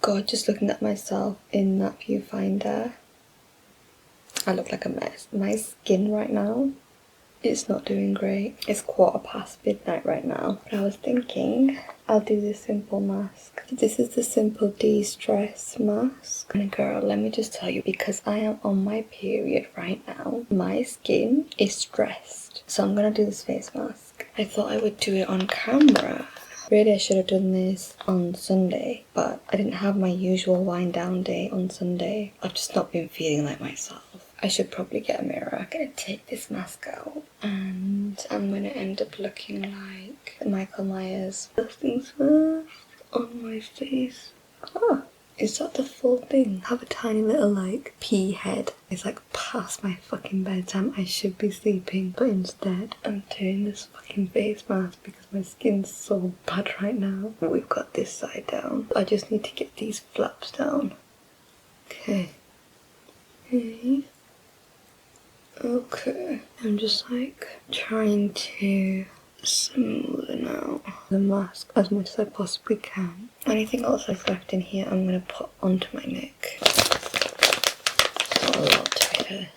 God, just looking at myself in that viewfinder, I look like a mess. My skin right now, it's not doing great. It's midnight right now. But I was thinking I'll do this simple mask. This is the Simple De-Stress mask. And girl, let me just tell you, because I am on my period right now, my skin is stressed. So I'm gonna do this face mask. I thought I would do it on camera. Really, I should have done this on Sunday, but I didn't have my usual wind down day on Sunday. I've just not been feeling like myself. I should probably get a mirror. I'm gonna take this mask out and I'm gonna end up looking like Michael Myers. First things first, on my face. Oh, is that the full thing? I have a tiny little like pea head. It's like past my fucking bedtime. I should be sleeping, but instead I'm doing this fucking face mask because my skin's so bad right now. We've got this side down. I just need to get these flaps down. Okay. Okay. I'm just like trying to smoothen out the mask as much as I possibly can. Anything else I've left in here, I'm gonna put onto my neck. Not a lot to be honest.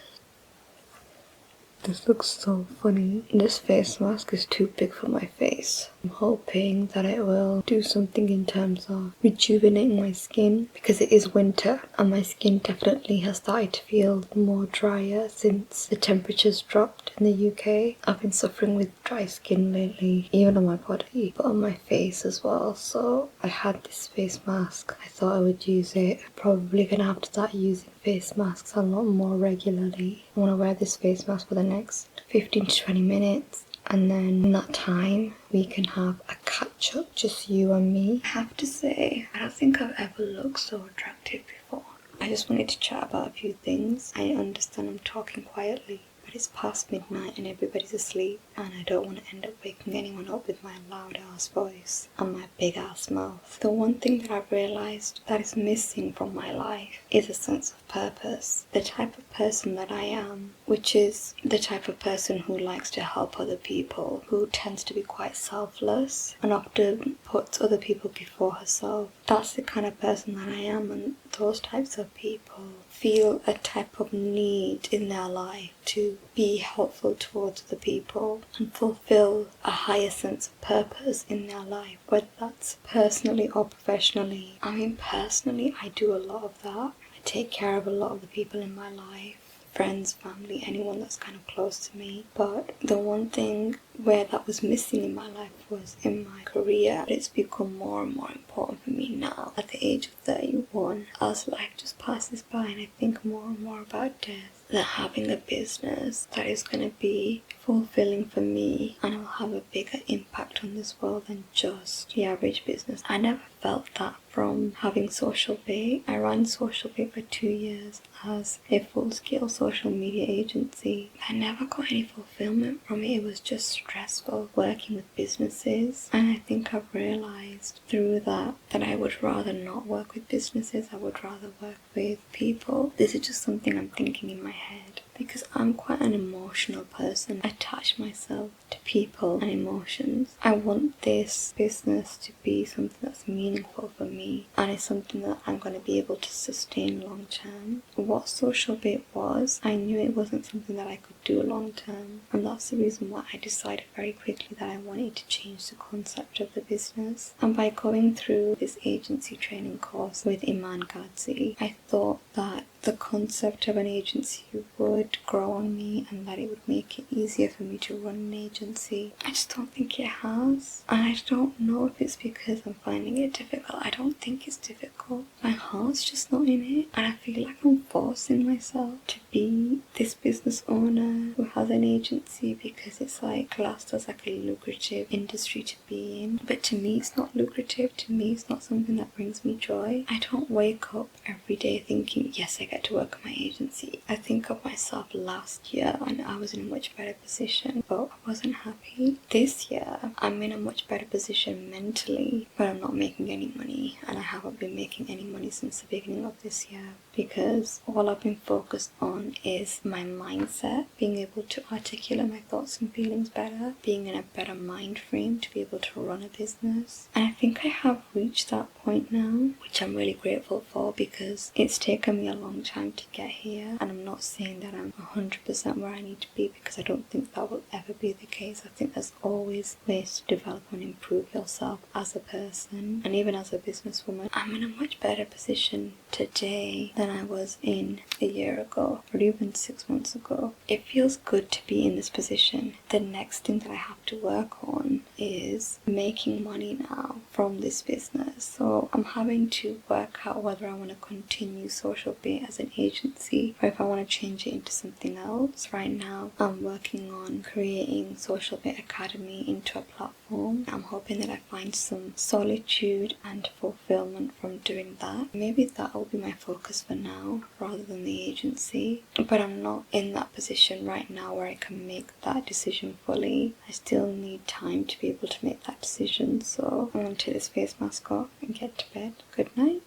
This looks so funny. This face mask is too big for my face. I'm hoping that it will do something in terms of rejuvenating my skin because it is winter and my skin definitely has started to feel more drier since the temperatures dropped in the UK. I've been suffering with dry skin lately, even on my body, but on my face as well. So I had this face mask. I thought I would use it. I'm probably gonna have to start using face masks a lot more regularly. I want to wear this face mask for the next 15 to 20 minutes and then in that time we can have a catch up, just you and me. I have to say, I don't think I've ever looked so attractive before. I just wanted to chat about a few things. I understand I'm talking quietly, but it's past midnight and everybody's asleep and I don't want to end up waking anyone up with my loud ass voice and my big ass mouth. The one thing that I've realised that is missing from my life is a sense of purpose. The type of person that I am, which is the type of person who likes to help other people, who tends to be quite selfless and often puts other people before herself. That's the kind of person that I am, and those types of people feel a type of need in their life to be helpful towards other people and fulfill a higher sense of purpose in their life, whether that's personally or professionally. I mean, personally, I do a lot of that. I take care of a lot of the people in my life. Friends, family, anyone that's kind of close to me. But the one thing where that was missing in my life was in my career. But it's become more and more important for me now. At the age of 31, as life just passes by and I think more and more about death, that having a business that is going to be fulfilling for me and will have a bigger impact on this world than just the average business. I never felt that from having Social Bake. I ran Social Bake for 2 years as a full-scale social media agency. I never got any fulfillment from it. It was just stressful working with businesses, and I think I've realised through that I would rather not work with businesses. I would rather work with people. This is just something I'm thinking in my head because I'm quite an emotional person. I attach myself to people and emotions. I want this business to be something that's meaningful for me and it's something that I'm going to be able to sustain long term. What Social Bake was, I knew it wasn't something that I could do long term, and that's the reason why I decided very quickly that I wanted to change the concept of the business. And by going through this agency training course with Iman Gadzhi, I thought that the concept of an agency would grow on me and that it would make it easier for me to run an agency. I just don't think it has. And I don't know if it's because I'm finding it difficult. I don't think it's difficult. My heart's just not in it. And I feel like I'm forcing myself to be this business owner who has an agency because it's like classed as like a lucrative industry to be in. But to me it's not lucrative. To me it's not something that brings me joy. I don't wake up every day thinking, yes, I get to work at my agency. I think of myself last year and I was in a much better position, but I wasn't happy. This year I'm in a much better position mentally, but I'm not making any money, and I haven't been making any money since the beginning of this year because all I've been focused on on is my mindset, being able to articulate my thoughts and feelings better, being in a better mind frame to be able to run a business. And I think I have reached that point now, which I'm really grateful for, because it's taken me a long time to get here. And I'm not saying that I'm 100% where I need to be, because I don't think that will ever be the case. I think there's always ways to develop and improve yourself as a person and even as a businesswoman. I'm in a much better position today than I was in a year ago or even 6 months ago. It feels good to be in this position. The next thing that I have to work on is making money now from this business. So I'm having to work out whether I want to continue Social Bit as an agency or if I want to change it into something else. Right now I'm working on creating Social Bit Academy into a platform. I'm hoping that I find some solitude and fulfillment from doing that. Maybe that will be my focus for now rather than the agency, but I'm not in that position right now where I can make that decision fully. I still need time to be able to make that decision, so I'm going to take this face mask off and get to bed. Good night.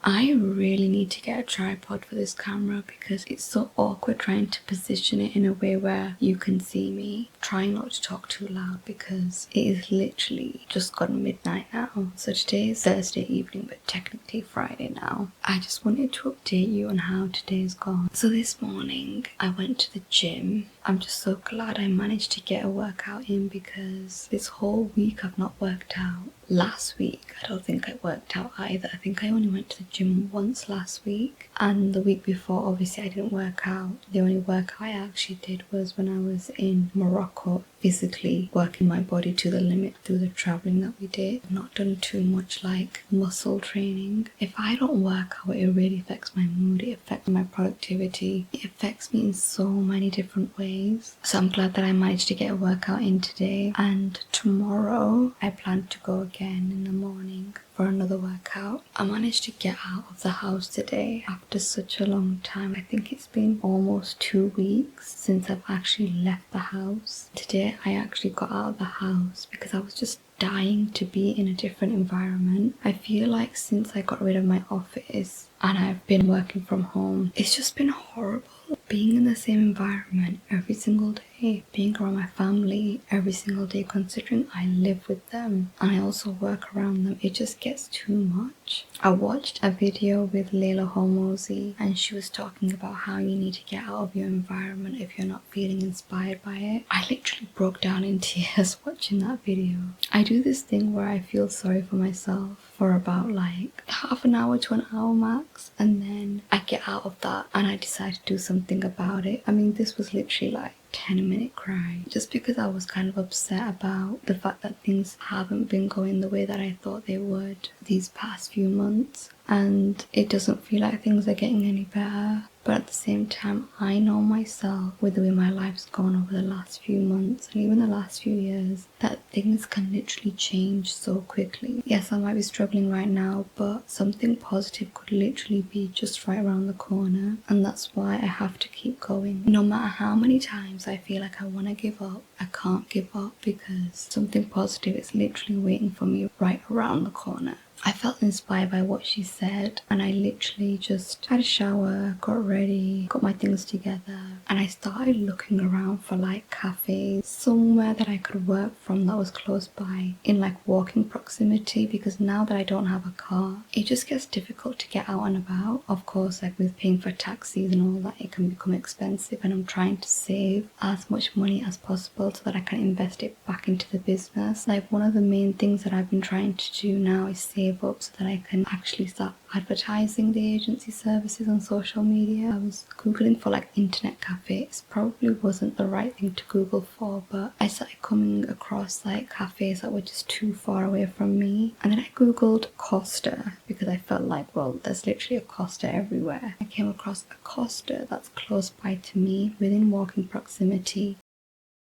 I really need to get a tripod for this camera because it's so awkward trying to position it in a way where you can see me. Trying not to talk too loud because it is literally just gone midnight now. So today is Thursday evening, but technically Friday now. I just wanted to update you on how today's gone. So this morning I went to the gym. I'm just so glad I managed to get a workout in because this whole week I've not worked out. Last week, I don't think I worked out either. I think I only went to the gym once last week. And the week before, obviously, I didn't work out. The only workout I actually did was when I was in Morocco, physically working my body to the limit through the traveling that we did. I've not done too much like muscle training. If I don't work out, it really affects my mood. It affects my productivity. It affects me in so many different ways. So I'm glad that I managed to get a workout in today. And tomorrow, I plan to go again in the morning for another workout. I managed to get out of the house today after such a long time. I think it's been almost 2 weeks since I've actually left the house. Today I actually got out of the house because I was just dying to be in a different environment. I feel like since I got rid of my office and I've been working from home, it's just been horrible. Being in the same environment every single day, being around my family every single day, considering I live with them and I also work around them, it just gets too much. I watched a video with Layla Hormozi and she was talking about how you need to get out of your environment if you're not feeling inspired by it. I literally broke down in tears watching that video. I do this thing where I feel sorry for myself for about like half an hour to an hour max, and then I get out of that and I decide to do something about it. I mean, this was literally like 10-minute cry just because I was kind of upset about the fact that things haven't been going the way that I thought they would these past few months, and it doesn't feel like things are getting any better. But at the same time, I know myself with the way my life's gone over the last few months and even the last few years that things can literally change so quickly. Yes, I might be struggling right now, but something positive could literally be just right around the corner, and that's why I have to keep going. No matter how many times I feel like I want to give up, I can't give up because something positive is literally waiting for me right around the corner. I felt inspired by what she said and I literally just had a shower, got ready, got my things together, and I started looking around for like cafes, somewhere that I could work from that was close by in like walking proximity, because now that I don't have a car, it just gets difficult to get out and about. Of course, like with paying for taxis and all that, it can become expensive, and I'm trying to save as much money as possible so that I can invest it back into the business. Like one of the main things that I've been trying to do now is save up so that I can actually start advertising the agency services on social media. I was googling for like internet cafes. Probably wasn't the right thing to Google for, but I started coming across like cafes that were just too far away from me, and then I googled Costa because I felt like, well, there's literally a Costa everywhere. I came across a Costa that's close by to me within walking proximity.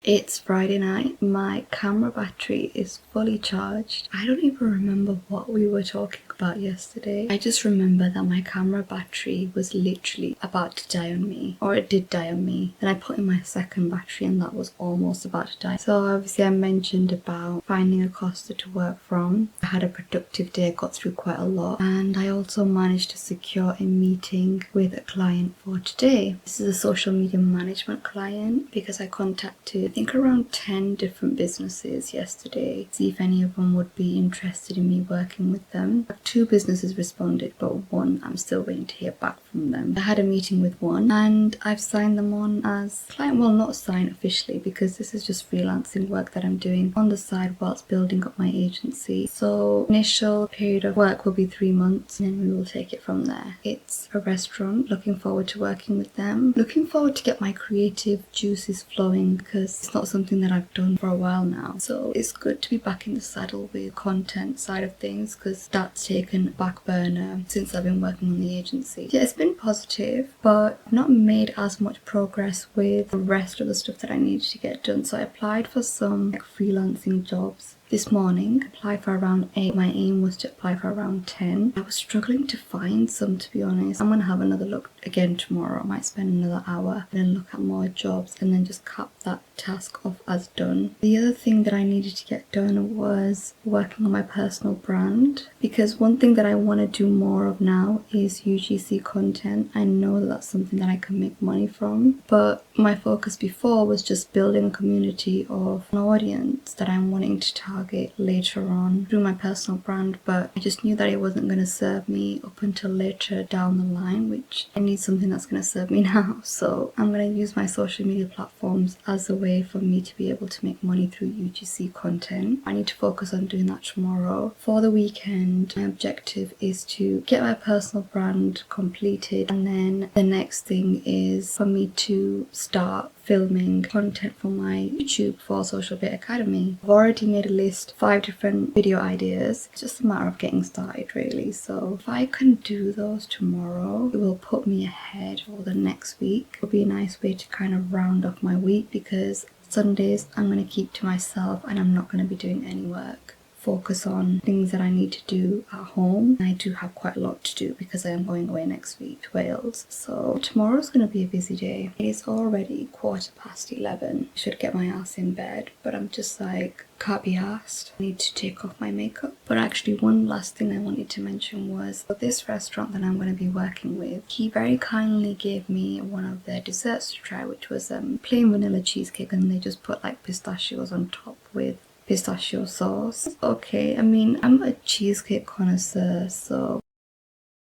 It's Friday night. My camera battery is fully charged. I don't even remember what we were talking about yesterday. I just remember that my camera battery was literally about to die on me, or it did die on me. Then I put in my second battery and that was almost about to die. So obviously I mentioned about finding a Costa to work from. I had a productive day, got through quite a lot, and I also managed to secure a meeting with a client for today. This is a social media management client because I contacted I think around 10 different businesses yesterday, see if any of them would be interested in me working with them. 2 businesses responded, but one I'm still waiting to hear back from them. I had a meeting with one and I've signed them on as client. Well, not signed officially because this is just freelancing work that I'm doing on the side whilst building up my agency. So initial period of work will be 3 months and then we will take it from there. It's a restaurant, looking forward to working with them. Looking forward to get my creative juices flowing because it's not something that I've done for a while now. So it's good to be back in the saddle with content side of things because that's taken back burner since I've been working on the agency. Yeah, it's been positive, but I've not made as much progress with the rest of the stuff that I needed to get done. So I applied for some freelancing jobs this morning, applied for around 8. My aim was to apply for around 10. I was struggling to find some, to be honest. I'm gonna have another look again tomorrow. I might spend another hour and then look at more jobs and then just cap that task off as done. The other thing that I needed to get done was working on my personal brand, because one thing that I want to do more of now is UGC content. I know that that's something that I can make money from, but my focus before was just building a community of an audience that I'm wanting to target later on through my personal brand, but I just knew that it wasn't going to serve me up until later down the line, which I need something that's going to serve me now. So I'm going to use my social media platforms as a way for me to be able to make money through UGC content. I need to focus on doing that tomorrow. For the weekend, my objective is to get my personal brand completed, and then the next thing is for me to start filming content for my YouTube for Social Bit Academy. I've already made a list, 5 different video ideas. It's just a matter of getting started really. So if I can do those tomorrow, it will put me ahead for the next week. It'll be a nice way to kind of round off my week because Sundays I'm going to keep to myself and I'm not going to be doing any work. Focus on things that I need to do at home. I do have quite a lot to do because I am going away next week to Wales. So tomorrow's going to be a busy day. It is already 11:15. I should get my ass in bed, but I'm just like, can't be asked. I need to take off my makeup. But actually one last thing I wanted to mention was for this restaurant that I'm going to be working with, he very kindly gave me one of their desserts to try, which was plain vanilla cheesecake, and they just put like pistachios on top with pistachio sauce. Okay, I mean, I'm a cheesecake connoisseur, so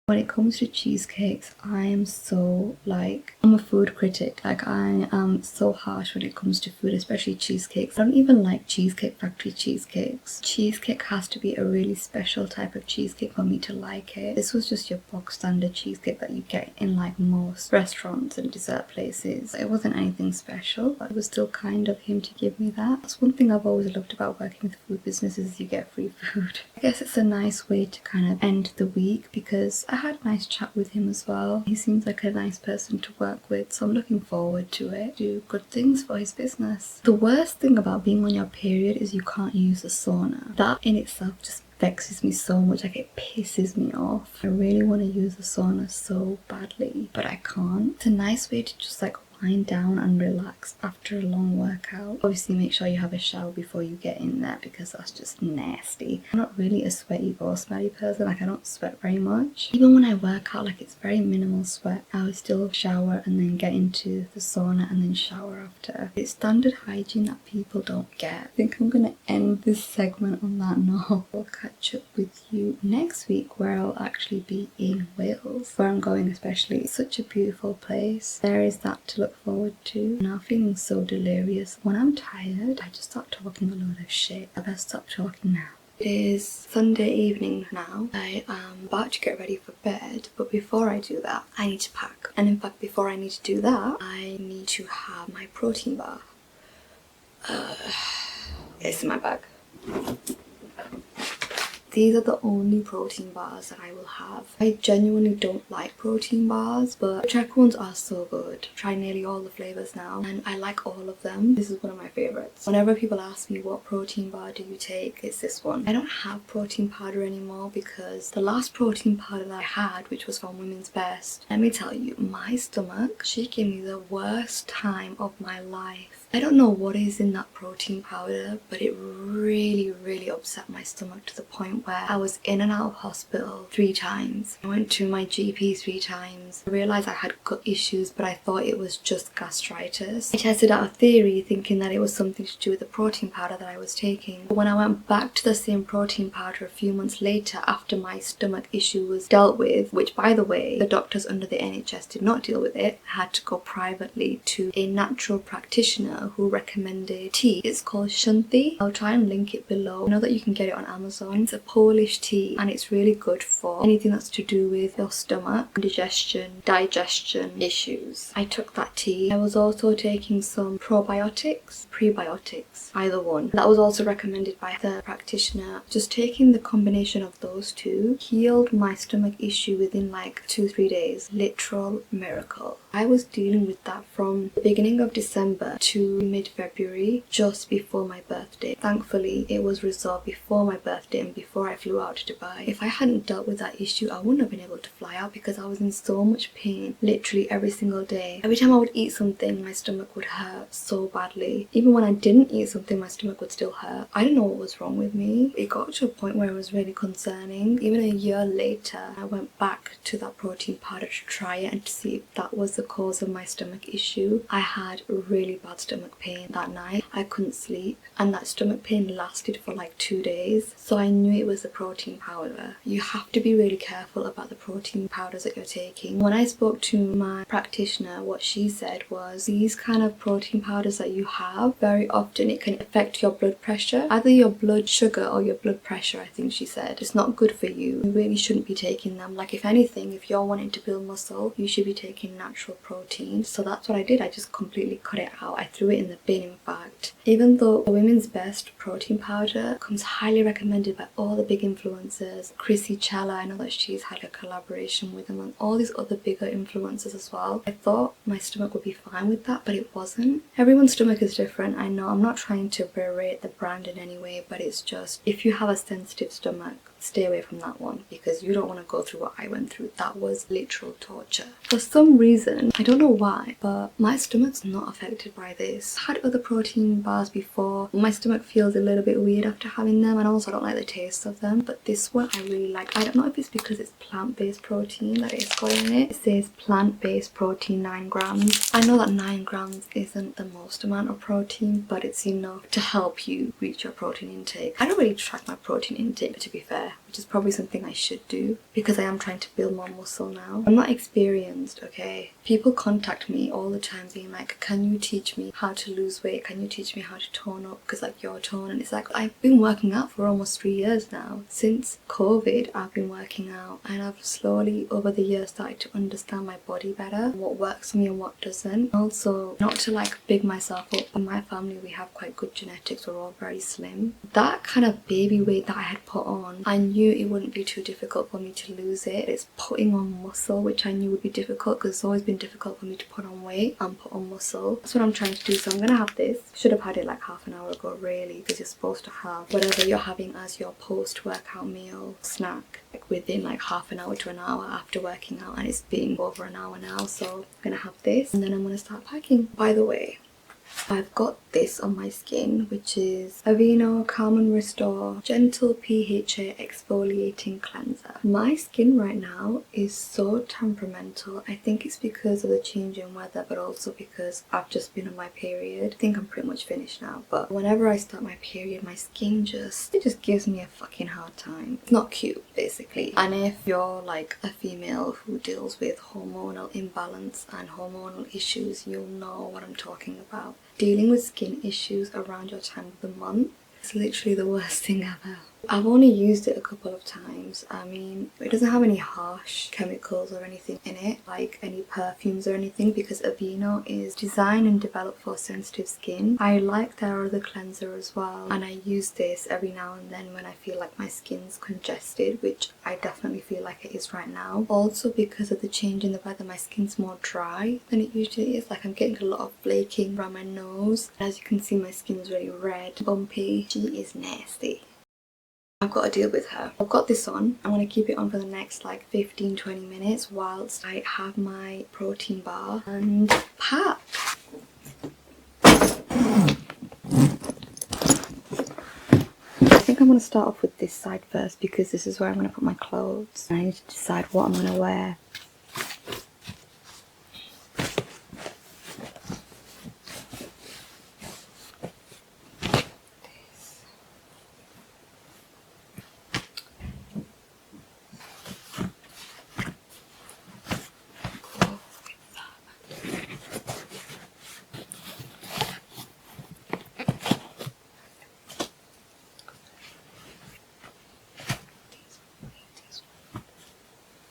when it comes to cheesecakes, I am so I'm a food critic. Like, I am so harsh when it comes to food, especially cheesecakes. I don't even like Cheesecake Factory cheesecakes. Cheesecake has to be a really special type of cheesecake for me to like it. This was just your box standard cheesecake that you get in like most restaurants and dessert places. It wasn't anything special, but it was still kind of him to give me that. That's one thing I've always loved about working with food businesses, is you get free food. I guess it's a nice way to kind of end the week because I had a nice chat with him as well. He seems like a nice person to work with, so I'm looking forward to it. Do good things for his business. The worst thing about being on your period is you can't use a sauna. That in itself just vexes me so much. Like, it pisses me off. I really want to use a sauna so badly, but I can't. It's a nice way to just like wind down and relax after a long workout. Obviously make sure you have a shower before you get in there because that's just nasty. I'm not really a sweaty or smelly person. Like, I don't sweat very much. Even when I work out, like, it's very minimal sweat. I would still shower and then get into the sauna and then shower after. It's standard hygiene that people don't get. I think I'm gonna end this segment on that note. I'll catch up with you next week where I'll actually be in Wales, where I'm going especially. It's such a beautiful place. There is that to look forward to. Now feeling so delirious. When I'm tired, I just start talking a load of shit. I better stop talking now. It is Sunday evening now. I am about to get ready for bed, but before I do that, I need to pack. And in fact, before I need to do that, I need to have my protein bar. It's in my bag. These are the only protein bars that I will have. I genuinely don't like protein bars, but the Trek ones are so good. I've tried nearly all the flavours now and I like all of them. This is one of my favourites. Whenever people ask me what protein bar do you take, it's this one. I don't have protein powder anymore because the last protein powder that I had, which was from Women's Best, let me tell you, my stomach, she gave me the worst time of my life. I don't know what is in that protein powder, but it really upset my stomach to the point where I was in and out of hospital 3 times. I went to my GP 3 times. I realised I had gut issues, but I thought it was just gastritis. I tested out a theory thinking that it was something to do with the protein powder that I was taking. But when I went back to the same protein powder a few months later after my stomach issue was dealt with, which by the way, the doctors under the NHS did not deal with it, I had to go privately to a natural practitioner who recommended tea. It's called Shanti. I'll try and link it below. I know that you can get it on Amazon. It's a Polish tea and it's really good for anything that's to do with your stomach, digestion issues. I took that tea. I was also taking some prebiotics, either one. That was also recommended by the practitioner. Just taking the combination of those two healed my stomach issue within like 2-3 days. Literal miracle. I was dealing with that from the beginning of December to mid-February, just before my birthday. Thankfully, it was resolved before my birthday and before I flew out to Dubai. If I hadn't dealt with that issue, I wouldn't have been able to fly out because I was in so much pain literally every single day. Every time I would eat something, my stomach would hurt so badly. Even when I didn't eat something, my stomach would still hurt. I didn't know what was wrong with me. It got to a point where it was really concerning. Even a year later, I went back to that protein powder to try it and to see if that was the cause of my stomach issue. I had really bad stomach pain that night. I couldn't sleep and that stomach pain lasted for like 2 days. So I knew it was the protein powder. You have to be really careful about the protein powders that you're taking. When I spoke to my practitioner, what she said was these kind of protein powders that you have, very often it can affect your blood pressure, either your blood sugar or your blood pressure. I think she said it's not good for you. You really shouldn't be taking them. Like if anything, if you're wanting to build muscle, you should be taking natural protein. So that's what I did. I just completely cut it out. I threw it in the bin, in fact. Even though the Women's Best protein powder comes highly recommended by all the big influencers, Chrissy Chella, I know that she's had a collaboration with them and all these other bigger influencers as well. I thought my stomach would be fine with that, but it wasn't. Everyone's stomach is different. I know I'm not trying to berate the brand in any way, but it's just if you have a sensitive stomach, stay away from that one because you don't want to go through what I went through. That was literal torture. For some reason, I don't know why, but my stomach's not affected by this. I had other protein bars before. My stomach feels a little bit weird after having them and also I don't like the taste of them, but this one I really like. I don't know if it's because it's plant-based protein that it's got in it. It says plant-based protein 9 grams. I know that 9 grams isn't the most amount of protein, but it's enough to help you reach your protein intake. I don't really track my protein intake, to be fair, which is probably something I should do because I am trying to build more muscle now. I'm not experienced, okay? People contact me all the time being like, can you teach me how to lose weight? Can you teach me how to tone up? Because like your tone, and it's like I've been working out for almost 3 years now. Since COVID, I've been working out and I've slowly over the years started to understand my body better, what works for me and what doesn't. Also, not to like big myself up, but in my family we have quite good genetics. We're all very slim. That kind of baby weight that I had put on, I knew it wouldn't be too difficult for me to lose it. It's putting on muscle which I knew would be difficult because it's always been difficult for me to put on weight and put on muscle. That's what I'm trying to do. So I'm gonna have this. Should have had it like half an hour ago really, because you're supposed to have whatever you're having as your post-workout meal snack like within like half an hour to an hour after working out, and it's been over an hour now. So I'm gonna have this and then I'm gonna start packing. By the way, I've got this on my skin, which is Aveeno Calm and Restore Gentle PHA Exfoliating Cleanser. My skin right now is so temperamental. I think it's because of the change in weather, but also because I've just been on my period. I think I'm pretty much finished now, but whenever I start my period, my skin just gives me a fucking hard time. It's not cute, basically. And if you're like a female who deals with hormonal imbalance and hormonal issues, you'll know what I'm talking about. Dealing with skin issues around your time of the month is literally the worst thing ever. I've only used it a couple of times. I mean, it doesn't have any harsh chemicals or anything in it, like any perfumes or anything, because Aveeno is designed and developed for sensitive skin. I like their other cleanser as well, and I use this every now and then when I feel like my skin's congested, which I definitely feel like it is right now. Also, because of the change in the weather, my skin's more dry than it usually is. Like, I'm getting a lot of flaking around my nose. As you can see, my skin is really red, bumpy. She is nasty. I've got to deal with her. I've got this on. I'm going to keep it on for the next like 15-20 minutes whilst I have my protein bar and pack. I think I'm going to start off with this side first because this is where I'm going to put my clothes. I need to decide what I'm going to wear.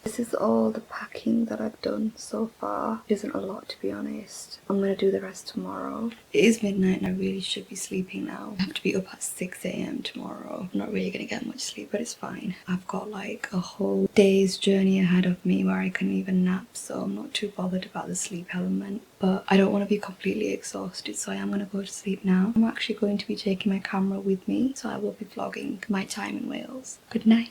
This is all the packing that I've done so far. It isn't a lot, to be honest. I'm going to do the rest tomorrow. It is midnight and I really should be sleeping now. I have to be up at 6 a.m. tomorrow. I'm not really going to get much sleep, but it's fine. I've got like a whole day's journey ahead of me where I can even nap, so I'm not too bothered about the sleep element. But I don't want to be completely exhausted, so I am going to go to sleep now. I'm actually going to be taking my camera with me, so I will be vlogging my time in Wales. Good night.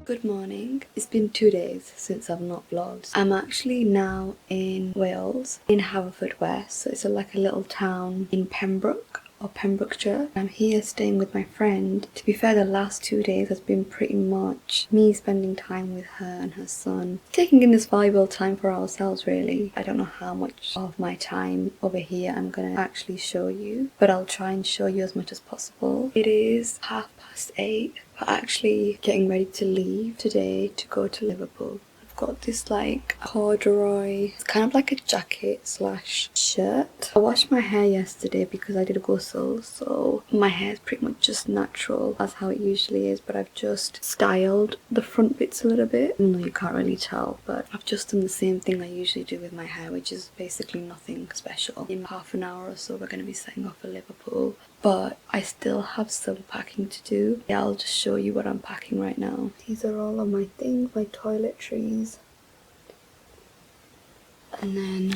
Good morning. It's been 2 days since I've not vlogged. I'm actually now in Wales, in Haverfordwest, so it's like a little town in Pembroke or Pembrokeshire. I'm here staying with my friend. To be fair, the last 2 days has been pretty much me spending time with her and her son, taking in this valuable time for ourselves really. I don't know how much of my time over here I'm gonna actually show you, but I'll try and show you as much as possible. It is 8:30. We're actually getting ready to leave today to go to Liverpool. I've got this like corduroy, it's kind of like a jacket slash shirt. I washed my hair yesterday because I did a ghusl, so my hair is pretty much just natural as how it usually is, but I've just styled the front bits a little bit, even though you can't really tell, but I've just done the same thing I usually do with my hair, which is basically nothing special. In half an hour or so we're going to be setting off for Liverpool, but I still have some packing to do. Yeah, I'll just show you what I'm packing right now. These are all of my things, my toiletries. And then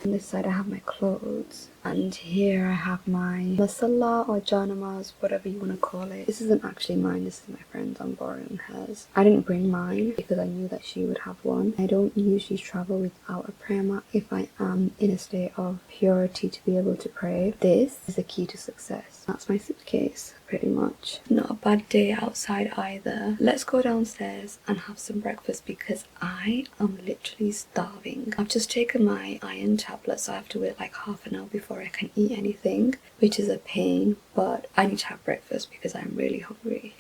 on this side I have my clothes, and here I have my masala or janamas, whatever you want to call it. This isn't actually mine, this is my friend's. I'm borrowing hers. I didn't bring mine because I knew that she would have one. I don't usually travel without a prayer mat if I am in a state of purity to be able to pray. This is the key to success. That's my suitcase, pretty much. Not a bad day outside either. Let's go downstairs and have some breakfast because I am literally starving. I've just taken my iron tablet, so I have to wait like half an hour before I can eat anything, which is a pain, but I need to have breakfast because I'm really hungry.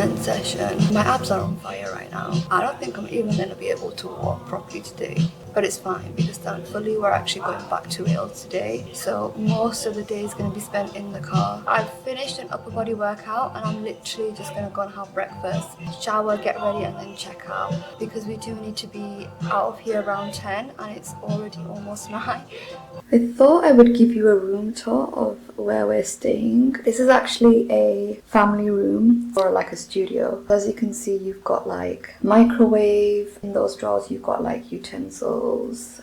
10 session. My abs are on fire right now. I don't think I'm even going to be able to walk properly today. But it's fine because thankfully we're actually going back to Wales today. So most of the day is going to be spent in the car. I've finished an upper body workout and I'm literally just going to go and have breakfast, shower, get ready and then check out. Because we do need to be out of here around 10 and it's already almost 9. I thought I would give you a room tour of where we're staying. This is actually a family room or like a studio. As you can see, you've got like microwave. In those drawers, you've got like utensils.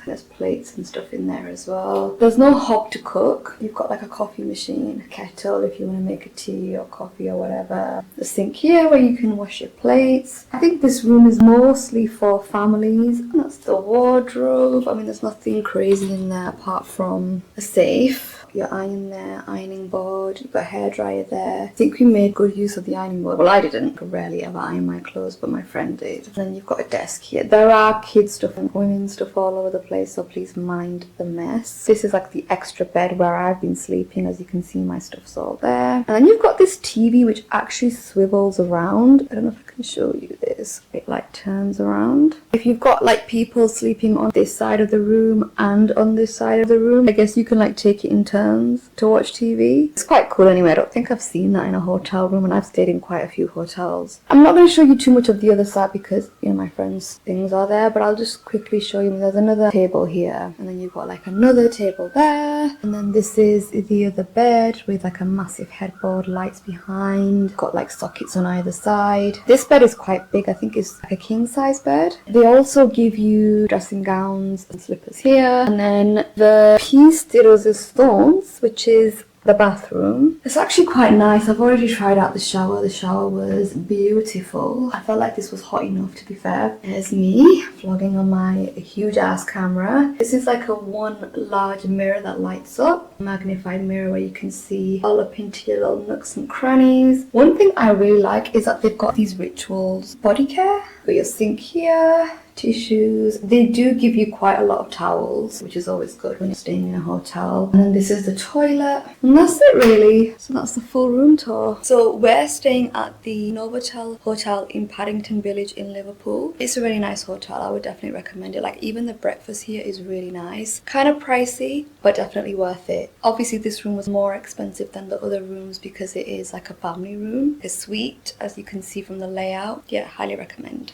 There's plates and stuff in there as well. There's no hob to cook. You've got like a coffee machine, a kettle if you want to make a tea or coffee or whatever. The sink here where you can wash your plates. I think this room is mostly for families. And that's the wardrobe. I mean, there's nothing crazy in there apart from a safe. Your iron there, ironing board, you've got a hairdryer there. I think we made good use of the ironing board. Well, I didn't. I rarely ever iron my clothes, but my friend did. And then you've got a desk here. There are kids stuff and women's stuff all over the place, so please mind the mess. This is like the extra bed where I've been sleeping. As you can see, my stuff's all there. And then you've got this TV which actually swivels around. I don't know if I can show you this. It like turns around. If you've got like people sleeping on this side of the room and on this side of the room, I guess you can like take it in turns to watch TV. It's quite cool anyway. I don't think I've seen that in a hotel room and I've stayed in quite a few hotels. I'm not going to show you too much of the other side because, you know, my friend's things are there, but I'll just quickly show you. There's another table here and then you've got like another table there, and then this is the other bed with like a massive headboard, lights behind, got like sockets on either side. This bed is quite big. I think it's like a king size bed. They also give you dressing gowns and slippers here, and then the piece de resistance, which is the bathroom. It's actually quite nice. I've already tried out the shower. The shower was beautiful. I felt like this was hot enough, to be fair. There's me vlogging on my huge ass camera. This is like a one large mirror that lights up. A magnified mirror where you can see all up into your little nooks and crannies. One thing I really like is that they've got these rituals. Body care. Got your sink here. Tissues. They do give you quite a lot of towels, which is always good when you're staying in a hotel. And then this is the toilet. And that's it really. So that's the full room tour. So we're staying at the Novotel Hotel in Paddington Village in Liverpool. It's a really nice hotel. I would definitely recommend it. Like even the breakfast here is really nice. Kind of pricey, but definitely worth it. Obviously this room was more expensive than the other rooms because it is like a family room. It's sweet, as you can see from the layout. Yeah, highly recommend.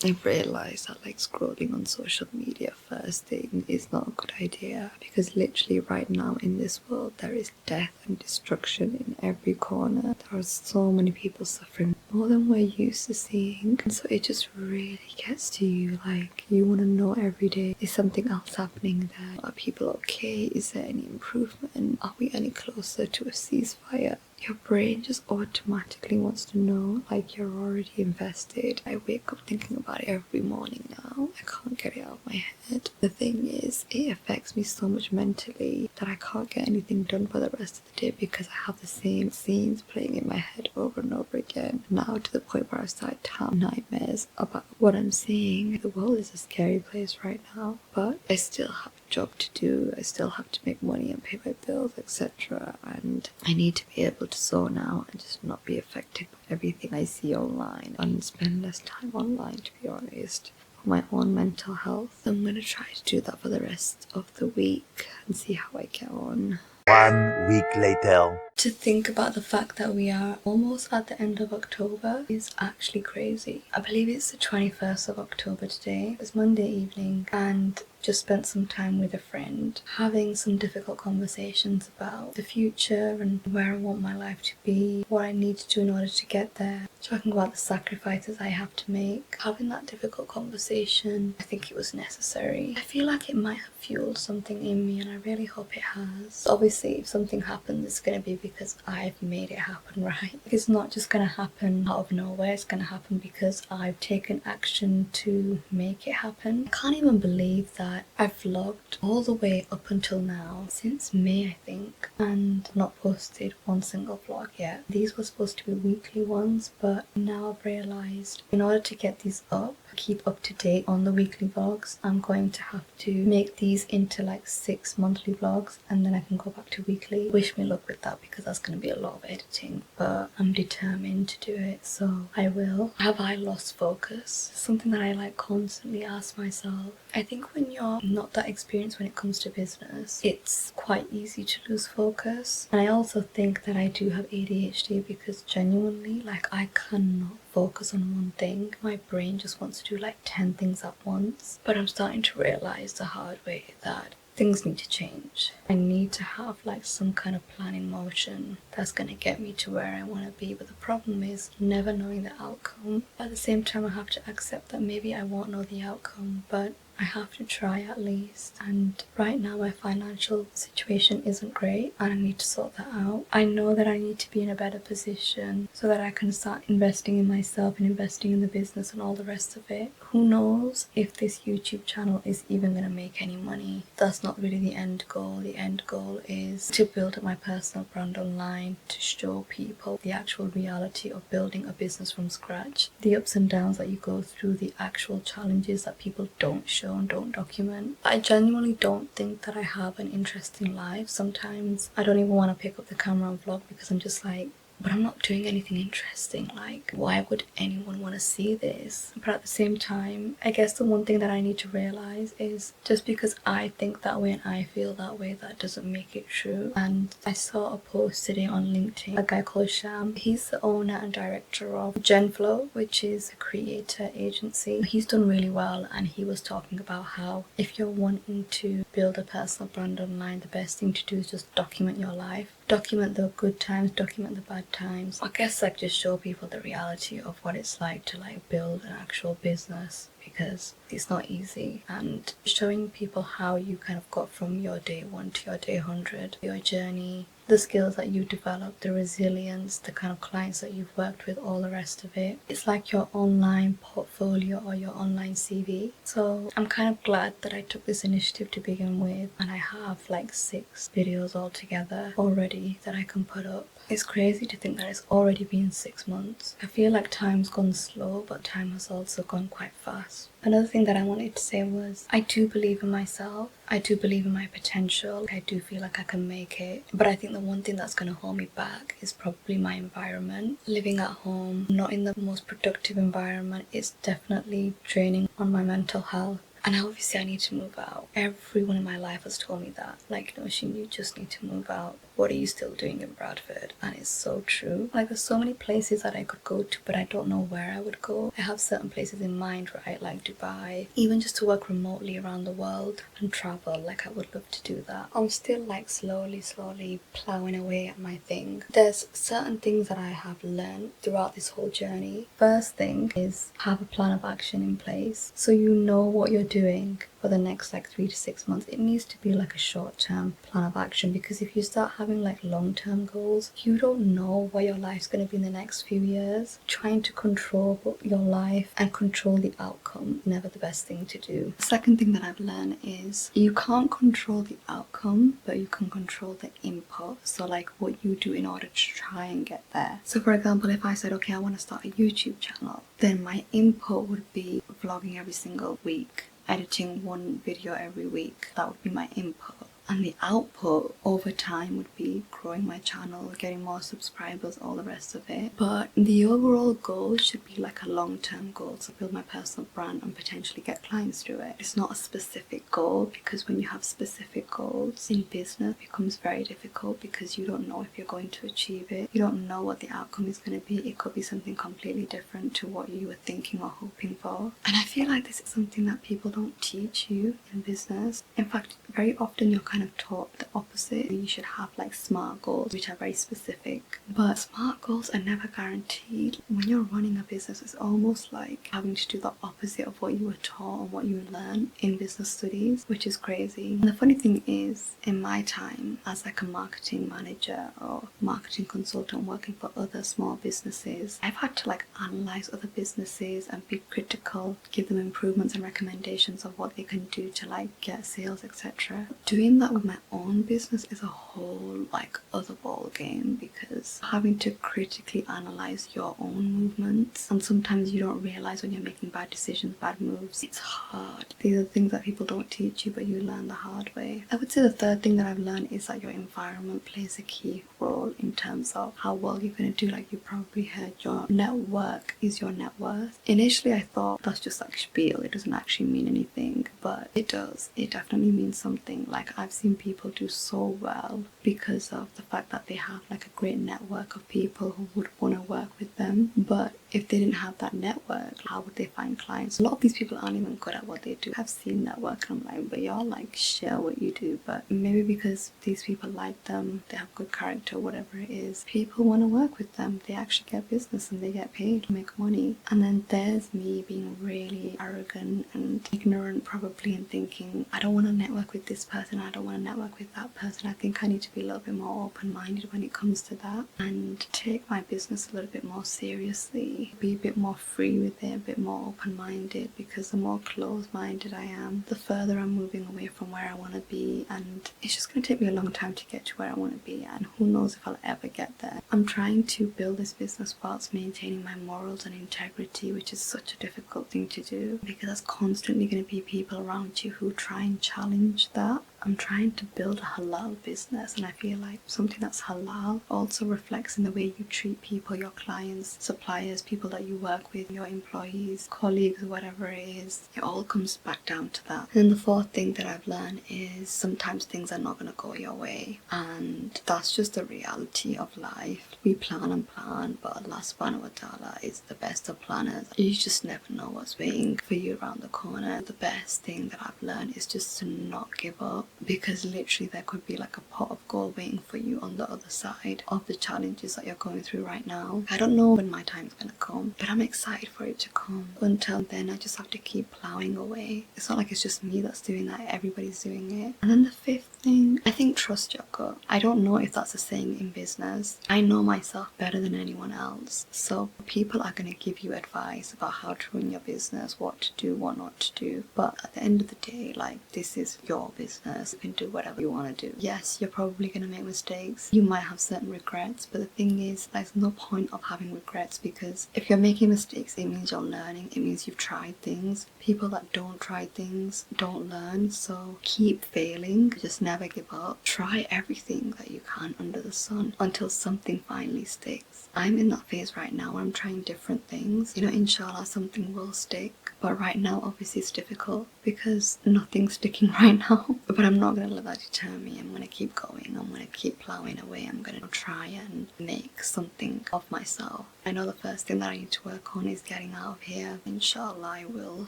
I've realised that like scrolling on social media first thing is not a good idea, because literally right now in this world there is death and destruction in every corner. There are so many people suffering, more than we're used to seeing, and so it just really gets to you. Like you want to know every day, is something else happening there? Are people okay? Is there any improvement? Are we any closer to a ceasefire? Your brain just automatically wants to know, like you're already invested. I wake up thinking about it every morning now. I can't get it out of my head. The thing is, it affects me so much mentally that I can't get anything done for the rest of the day because I have the same scenes playing in my head over and over again. Now to the point where I start to have nightmares about what I'm seeing. The world is a scary place right now, but I still have a job to do. I still have to make money and pay my bills, etc. And I need to be able to zone out and just not be affected by everything I see online and spend less time online, to be honest, for my own mental health. I'm going to try to do that for the rest of the week and see how I get on. 1 week later. To think about the fact that we are almost at the end of October is actually crazy. I believe it's the 21st of October today. It's Monday evening and just spent some time with a friend having some difficult conversations about the future and where I want my life to be, what I need to do in order to get there, talking about the sacrifices I have to make. Having that difficult conversation, I think it was necessary. I feel like it might have fueled something in me and I really hope it has. Obviously if something happens it's going to be because I've made it happen, right? It's not just going to happen out of nowhere. It's going to happen because I've taken action to make it happen. I can't even believe that I've vlogged all the way up until now, since May I think, and not posted one single vlog yet. These were supposed to be weekly ones, but now I've realised in order to get these up keep up to date on the weekly vlogs, I'm going to have to make these into like 6 monthly vlogs, and then I can go back to weekly. Wish me luck with that, because that's going to be a lot of editing, but I'm determined to do it, so I will. Have I lost focus? Something that I like constantly ask myself. I think when you're not that experienced when it comes to business, it's quite easy to lose focus. And I also think that I do have ADHD, because genuinely, like, I cannot focus on one thing. My brain just wants to do like 10 things at once. But I'm starting to realize the hard way that things need to change. I need to have like some kind of plan in motion that's going to get me to where I want to be. But the problem is never knowing the outcome. At the same time, I have to accept that maybe I won't know the outcome, but I have to try at least. And right now my financial situation isn't great, and I need to sort that out. I know that I need to be in a better position so that I can start investing in myself and investing in the business and all the rest of it. Who knows if this YouTube channel is even going to make any money. That's not really the end goal. The end goal is to build up my personal brand online, to show people the actual reality of building a business from scratch, the ups and downs that you go through, the actual challenges that people don't show and don't document. I genuinely don't think that I have an interesting life. Sometimes I don't even want to pick up the camera and vlog, because I'm just like, but I'm not doing anything interesting. Like, why would anyone want to see this? But at the same time, I guess the one thing that I need to realize is just because I think that way and I feel that way, that doesn't make it true. And I saw a post today on LinkedIn, a guy called Sham. He's the owner and director of Genflow, which is a creator agency. He's done really well, and he was talking about how if you're wanting to build a personal brand online, the best thing to do is just document your life. Document the good times, document the bad times. I guess like just show people the reality of what it's like to like build an actual business, because it's not easy. And showing people how you kind of got from your day 1 to your day 100, your journey, the skills that you developed, the resilience, the kind of clients that you've worked with, all the rest of it. It's like your online portfolio or your online CV. So I'm kind of glad that I took this initiative to begin with, and I have like 6 videos altogether already that I can put up. It's crazy to think that it's already been 6 months. I feel like time's gone slow, but time has also gone quite fast. Another thing that I wanted to say was, I do believe in myself. I do believe in my potential. I do feel like I can make it. But I think the one thing that's going to hold me back is probably my environment. Living at home, not in the most productive environment, is definitely draining on my mental health. And obviously I need to move out. Everyone in my life has told me that. Like, Notion, you just need to move out. What are you still doing in Bradford? And it's so true. Like, there's so many places that I could go to, but I don't know where I would go. I have certain places in mind, right? Like Dubai. Even just to work remotely around the world and travel. Like, I would love to do that. I'm still like slowly plowing away at my thing. There's certain things that I have learned throughout this whole journey. First thing is have a plan of action in place, so you know what you're doing for the next like 3 to 6 months. It needs to be like a short-term plan of action, because if you start having like long-term goals, you don't know where your life's going to be in the next few years. Trying to control your life and control the outcome, never the best thing to do. The second thing that I've learned is you can't control the outcome, but you can control the input. So like what you do in order to try and get there. So for example, if I said, okay, I want to start a YouTube channel, then my input would be vlogging every single week, editing 1 video every week. That would be my input. And the output over time would be growing my channel, getting more subscribers, all the rest of it. But the overall goal should be like a long-term goal, to build my personal brand and potentially get clients through it. It's not a specific goal, because when you have specific goals in business, it becomes very difficult, because you don't know if you're going to achieve it. You don't know what the outcome is going to be. It could be something completely different to what you were thinking or hoping for. And I feel like this is something that people don't teach you in business. In fact, very often you're kind of taught the opposite. You should have like SMART goals, which are very specific, but SMART goals are never guaranteed. When you're running a business, it's almost like having to do the opposite of what you were taught and what you learned in business studies, which is crazy. And the funny thing is, in my time as like a marketing manager or marketing consultant working for other small businesses, I've had to like analyze other businesses and be critical, give them improvements and recommendations of what they can do to like get sales, etc. Doing that that with my own business is a whole like other ball game, because having to critically analyze your own movements, and sometimes you don't realize when you're making bad decisions, bad moves. It's hard. These are things that people don't teach you, but you learn the hard way. I would say the third thing that I've learned is that your environment plays a key role in terms of how well you're going to do. Like, you probably heard your network is your net worth. Initially I thought that's just like spiel, it doesn't actually mean anything, but it does. It definitely means something. Like, I've seen people do so well because of the fact that they have like a great network of people who would want to work with them. But if they didn't have that network, how would they find clients? A lot of these people aren't even good at what they do. I've seen network and I'm like, but y'all like share what you do. But maybe because these people like them, they have good character, whatever it is, people want to work with them. They actually get business and they get paid to make money. And then there's me being really arrogant and ignorant probably, and thinking, I don't want to network with this person, I don't want to network with that person. I think I need to be a little bit more open-minded when it comes to that, and take my business a little bit more seriously, be a bit more free with it, a bit more open-minded, because the more closed-minded I am, the further I'm moving away from where I want to be, and it's just going to take me a long time to get to where I want to be, and who knows if I'll ever get there. I'm trying to build this business whilst maintaining my morals and integrity, which is such a difficult thing to do, because there's constantly going to be people around you who try and challenge that. I'm trying to build a halal business, and I feel like something that's halal also reflects in the way you treat people, your clients, suppliers, people that you work with, your employees, colleagues, whatever it is. It all comes back down to that. And the fourth thing that I've learned is sometimes things are not going to go your way, and that's just the reality of life. We plan and plan, but Allah subhanahu wa ta'ala is the best of planners. You just never know what's waiting for you around the corner. The best thing that I've learned is just to not give up, because literally there could be like a pot of gold waiting for you on the other side of the challenges that you're going through right now. I don't know when my time's gonna come, but I'm excited for it to come. Until then, I just have to keep plowing away. It's not like it's just me that's doing that, everybody's doing it. And then the fifth thing, I think trust your gut. I don't know if that's a saying in business. I know myself better than anyone else, so people are going to give you advice about how to run your business, what to do, what not to do, but at the end of the day, like, this is your business. You can do whatever you want to do. Yes, you're probably going to make mistakes, you might have certain regrets, but the thing is, there's no point of having regrets, because if you're making mistakes, it means you're learning, it means you've tried things. People that don't try things don't learn, so keep failing, just never give up. Try everything that you can under the sun until something finally sticks. I'm in that phase right now where I'm trying different things. You know, inshallah something will stick, but right now obviously it's difficult because nothing's sticking right now. But I'm not going to let that deter me. I'm going to keep going, I'm going to keep plowing away, I'm going to try and make something of myself. I know the first thing that I need to work on is getting out of here. Inshallah I will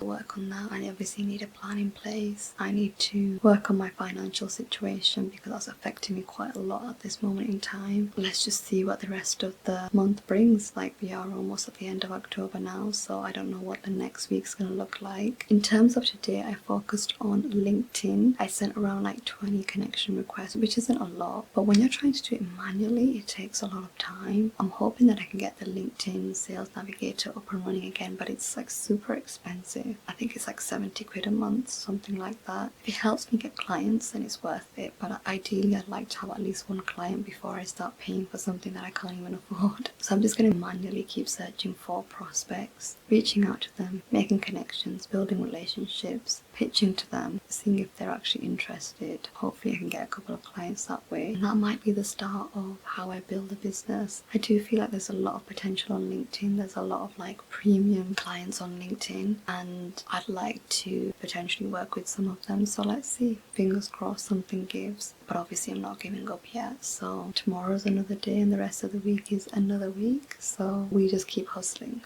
work on that. I obviously need a plan in place. I need to work on my financial situation because that's affecting me quite a lot at this moment in time. Let's just see what the rest of the month brings. Like, we are almost at the end of October now, so I don't know what the next week's gonna look like. In terms of today, I focused on LinkedIn. I sent around like 20 connection requests, which isn't a lot, but when you're trying to do it manually, it takes a lot of time. I'm hoping that I can get the LinkedIn Sales Navigator up and running again, but it's like super expensive. I think it's like 70 quid a month, something like that. If it helps me get clients, then it's worth it, but ideally I'd like to have at least one client before I start paying for something that I can't even afford. So I'm just going to manually keep searching for prospects, reaching out to them, making connections, building relationships, pitching to them, seeing if they're actually interested. Hopefully I can get a couple of clients that way, and that might be the start of how I build a business. I do feel like there's a lot of potential on LinkedIn. There's a lot of like premium clients on LinkedIn, and I'd like to potentially work with some of them, so let's see. Fingers crossed something gives, but obviously I'm not giving up yet. So tomorrow's another day and the rest of the week is another week, so we just keep hustling.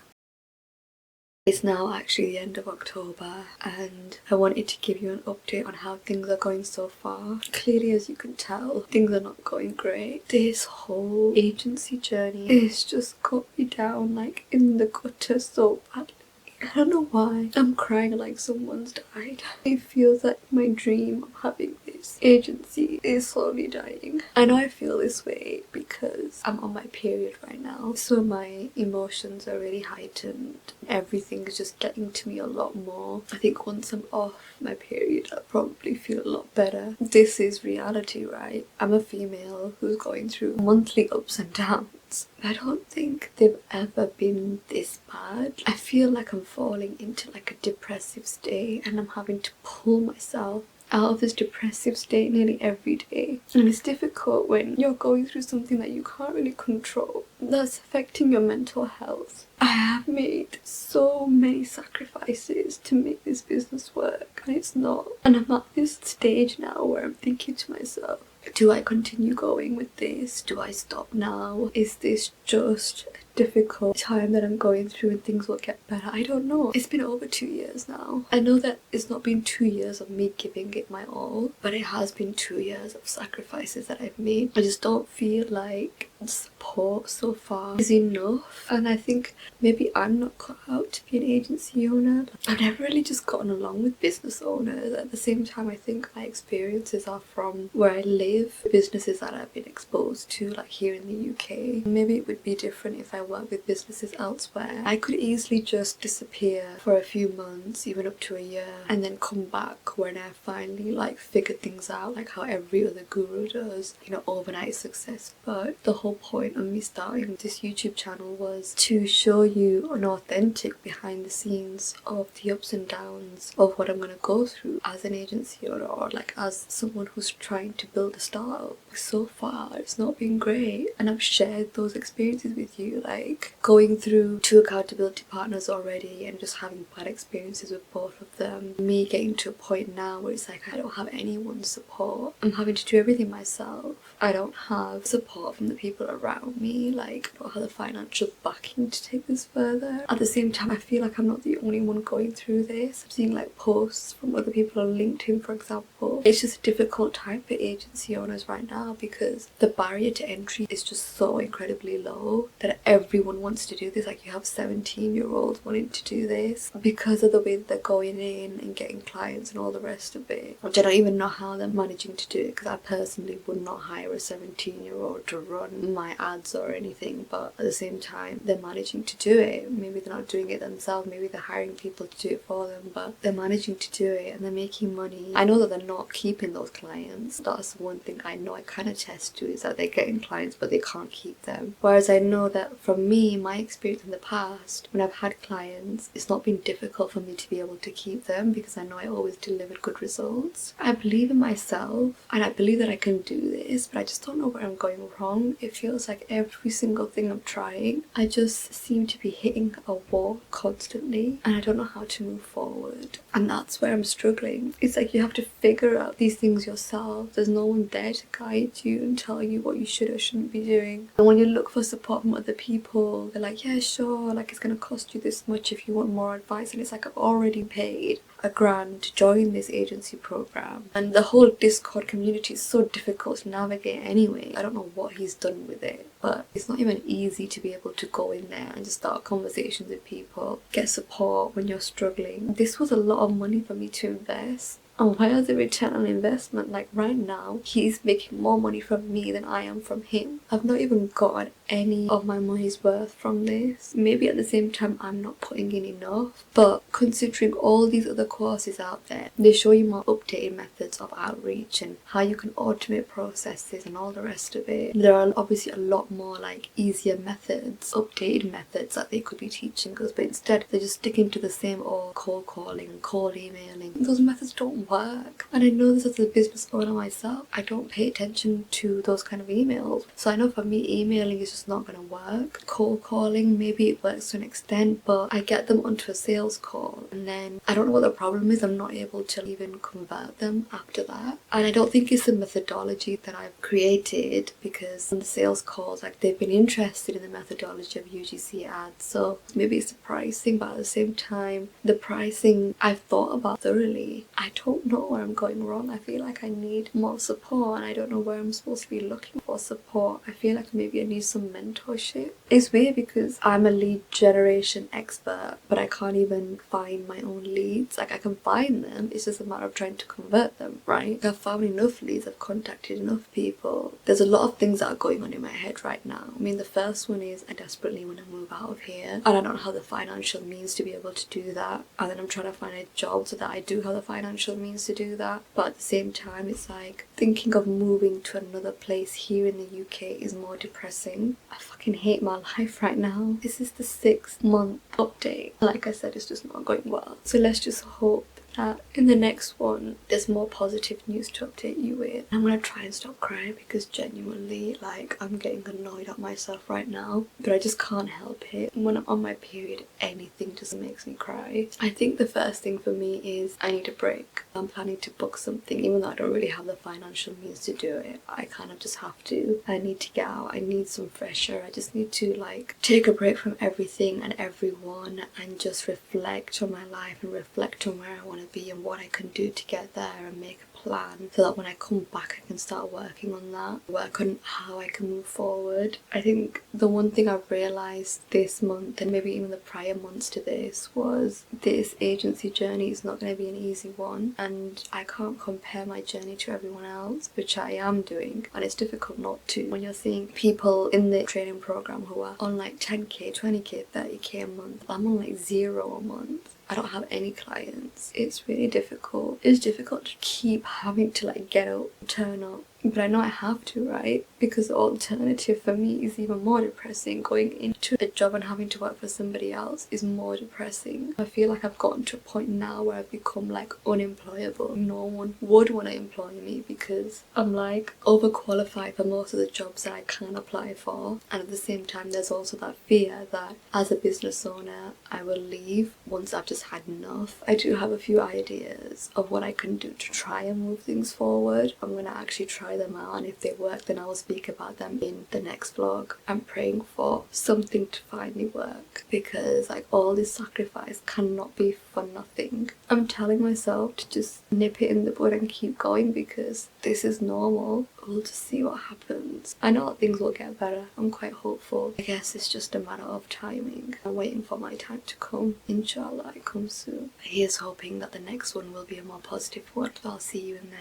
It's now actually the end of October, and I wanted to give you an update on how things are going so far. Clearly, as you can tell, things are not going great. This whole agency journey is just got me down like in the gutter so badly. I don't know why. I'm crying like someone's died. It feels like my dream of having this this agency is slowly dying. I know I feel this way because I'm on my period right now, so my emotions are really heightened. Everything is just getting to me a lot more. I think once I'm off my period, I'll probably feel a lot better. This is reality, right? I'm a female who's going through monthly ups and downs. I don't think they've ever been this bad. I feel like I'm falling into like a depressive state, and I'm having to pull myself out of this depressive state nearly every day. And it's difficult when you're going through something that you can't really control, that's affecting your mental health. I have made so many sacrifices to make this business work, and it's not. And I'm at this stage now where I'm thinking to myself, do I continue going with this? Do I stop now? Is this just a difficult time that I'm going through and things will get better? I don't know. It's been over 2 years now. I know that it's not been 2 years of me giving it my all, but it has been 2 years of sacrifices that I've made. I just don't feel like the support so far is enough, and I think maybe I'm not cut out to be an agency owner. I've never really just gotten along with business owners. At the same time, I think my experiences are from where I live, businesses that I've been exposed to, like here in the UK. Maybe it would be different if I worked with businesses elsewhere. I could easily just disappear for a few months, even up to a year, and then come back when I finally like figured things out, like how every other guru does, you know, overnight success. But the whole point of me starting this YouTube channel was to show you an authentic behind the scenes of the ups and downs of what I'm going to go through as an agency owner, or like as someone who's trying to build a startup. So far it's not been great, and I've shared those experiences with you, like going through 2 accountability partners already and just having bad experiences with both of them. Me getting to a point now where it's like I don't have anyone's support. I'm having to do everything myself. I don't have support from the people around me, like I don't have the financial backing to take this further. At the same time, I feel like I'm not the only one going through this. I'm seeing like posts from other people on LinkedIn, for example. It's just a difficult time for agency owners right now because the barrier to entry is just so incredibly low that everyone wants to do this. Like you have 17-year-olds wanting to do this because of the way that they're going in and getting clients and all the rest of it, which I don't even know how they're managing to do it, because I personally would not hire a 17-year-old to run my ads or anything. But at the same time, they're managing to do it. Maybe they're not doing it themselves, maybe they're hiring people to do it for them, but they're managing to do it and they're making money. I know that they're not keeping those clients. That's one thing I know I can attest to, is that they're getting clients but they can't keep them. Whereas I know that from me, my experience in the past, when I've had clients, it's not been difficult for me to be able to keep them because I know I always delivered good results. I believe in myself and I believe that I can do this, but I just don't know where I'm going wrong. It feels like every single thing I'm trying, I just seem to be hitting a wall constantly and I don't know how to move forward. And that's where I'm struggling. It's like you have to figure out these things yourself. There's no one there to guide you and tell you what you should or shouldn't be doing. And when you look for support from other people, they're like, yeah, sure, like it's gonna cost you this much if you want more advice. And it's like, I've already paid $1,000 to join this agency program, and the whole Discord community is so difficult to navigate anyway. I don't know what he's done with it, but it's not even easy to be able to go in there and just start conversations with people, get support when you're struggling. This was a lot of money for me to invest. And where's the return on investment? Like right now, he's making more money from me than I am from him. I've not even gotten any of my money's worth from this. Maybe at the same time I'm not putting in enough, but considering all these other courses out there, they show you more updated methods of outreach and how you can automate processes and all the rest of it. There are obviously a lot more like easier methods, updated methods that they could be teaching us, but instead they're just sticking to the same old cold calling and cold emailing. Those methods don't work, and I know this as a business owner myself. I don't pay attention to those kind of emails, so I know for me emailing is just not going to work. Cold calling, maybe it works to an extent, but I get them onto a sales call and then I don't know what the problem is. I'm not able to even convert them after that, and I don't think it's the methodology that I've created, because on the sales calls, like they've been interested in the methodology of UGC ads, so maybe it's the pricing, but at the same time the pricing I've thought about thoroughly. I don't know where I'm going wrong. I feel like I need more support and I don't know where I'm supposed to be looking for support. I feel like maybe I need some some mentorship. It's weird because I'm a lead generation expert, but I can't even find my own leads. Like, I can find them, it's just a matter of trying to convert them, right? I've found enough leads, I've contacted enough people. There's a lot of things that are going on in my head right now. I mean, the first one is I desperately want to move out of here, and I don't have the financial means to be able to do that. And then I'm trying to find a job so that I do have the financial means to do that. But at the same time, it's like thinking of moving to another place here in the UK is more depressing. I fucking hate my life right now. This is the 6-month update. Like I said, it's just not going well. So let's just hope that in the next one there's more positive news to update you with. I'm gonna try and stop crying because genuinely, like, I'm getting annoyed at myself right now, but I just can't help it. When I'm on my period, anything just makes me cry. I think the first thing for me is I need a break. I'm planning to book something, even though I don't really have the financial means to do it. I kind of just have to. I need to get out. I need some fresh air. I just need to, like, take a break from everything and everyone and just reflect on my life and reflect on where I want to be and what I can do to get there, and make a plan so that when I come back I can start working on that, work on how I can move forward. I think the one thing I've realised this month, and maybe even the prior months to this, was this agency journey is not going to be an easy one, and I can't compare my journey to everyone else, which I am doing, and it's difficult not to when you're seeing people in the training program who are on like 10k, 20k, 30k a month. I'm on like 0 a month. I don't have any clients. It's really difficult. It's difficult to keep having to, like, get up, turn up. But I know I have to, right? Because the alternative for me is even more depressing. Going into a job and having to work for somebody else is more depressing. I feel like I've gotten to a point now where I've become, like, unemployable. No one would want to employ me because I'm, like, overqualified for most of the jobs that I can apply for. And at the same time, there's also that fear that as a business owner, I will leave once I've just had enough. I do have a few ideas of what I can do to try and move things forward. I'm going to actually try them out, and if they work then I'll speak about them in the next vlog. I'm praying for something to finally work because, like, all this sacrifice cannot be for nothing. I'm telling myself to just nip it in the bud and keep going because this is normal. We'll just see what happens. I know that things will get better. I'm quite hopeful. I guess it's just a matter of timing. I'm waiting for my time to come. Inshallah, it comes soon. Here's hoping that the next one will be a more positive one. I'll see you in there.